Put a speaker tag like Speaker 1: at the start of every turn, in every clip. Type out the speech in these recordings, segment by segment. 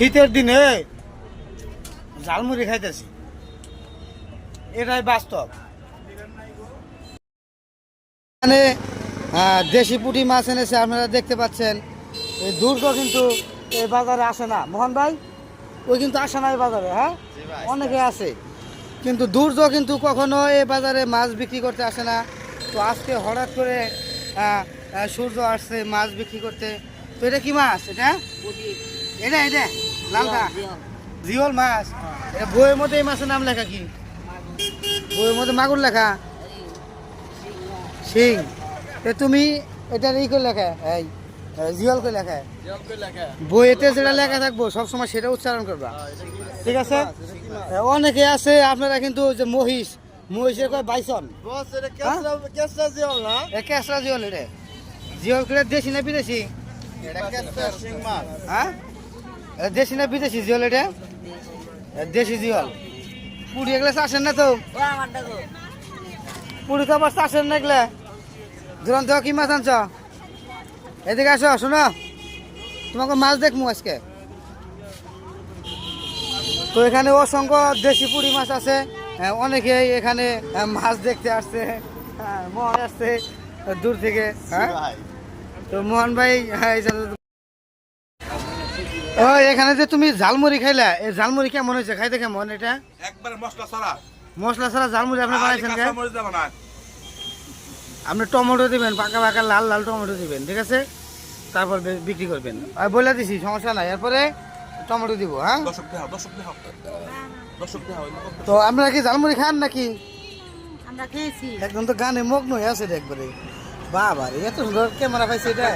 Speaker 1: শীতের দিনে ঝালমুড়ি খাইতেছি, এটাই বাস্তব। মানে দেশি পুঁটি মাছ এনেছে, আপনারা দেখতে পাচ্ছেন। এই দুর্গ কিন্তু এই বাজারে আসে না, মোহন ভাই ওই কিন্তু আসে না এই বাজারে। হ্যাঁ, অনেকে আছে, কিন্তু দুর্গ কিন্তু কখনো এই বাজারে মাছ বিক্রি করতে আসে না। তো আজকে হঠাৎ করে সূর্য আসছে মাছ বিক্রি করতে। তো এটা কি মাছ? এটা এটা এটা লালটা জিওল মাছ। বইয়ের মধ্যে এই মাছের নাম লেখা কি? বইয়ের মধ্যে মাগুর লেখা, শিং। তুমি এটার ই করে লেখা, এই জিওল করে লেখা। বইয়েতে যেটা লেখা থাকবো সবসময় সেটা উচ্চারণ করবা, ঠিক আছে? অনেকে আছে আপনারা কিন্তু যে মহিষের কয় বাইসন, কেসরা জিওল। এটা জিওল করে দেশি না বিদেশি? হ্যাঁ, দেশি না বিদেশি জিওল? এটা দেশি জিওল। পুরি এগুলো চাষের না তো? পুরি তো আবার চাষের না এগুলো। দুরন্ত কি মাছ আনছ? এদিকে আসো, শোনো, তোমাকে মাছ দেখবো আজকে। তো এখানে অসংখ্য দেশি পুরি মাছ আছে। অনেকে এখানে মাছ দেখতে আসছে, মোহন আসছে দূর থেকে। হ্যাঁ, তো মোহন ভাই ও এখানে যে তুমি ঝালমুড়ি খাইলা, এই ঝালমুড়ি কেমন হয়েছে? খাইতে কেমন? এটা
Speaker 2: একবারে মশলা ছাড়া।
Speaker 1: মশলা ছাড়া ঝালমুড়ি আপনি বানাইছেন? আপনি টমেটো দিবেন, পাকা পাকা লাল লাল টমেটো দিবেন, ঠিক আছে? তারপর বিক্রি করবেন। আর বলে দিছি, সমস্যা নাই। এরপরে টমেটো দিব। হ্যাঁ, তো আপনারা কি ঝালমুড়ি খান নাকি?
Speaker 3: আমরা খেয়েছি।
Speaker 1: একদম তো গানে মগ্ন হয়ে আছে একবারে। বাবা রে, এত সুন্দর ক্যামেরা পাইছে এটা।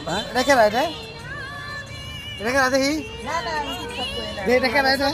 Speaker 1: হ্যাঁ, এটা কেরা? এটা এটা কেরা দেখি,
Speaker 3: না না, আমি ঠিক করে না।
Speaker 1: এটা কেরা? এটা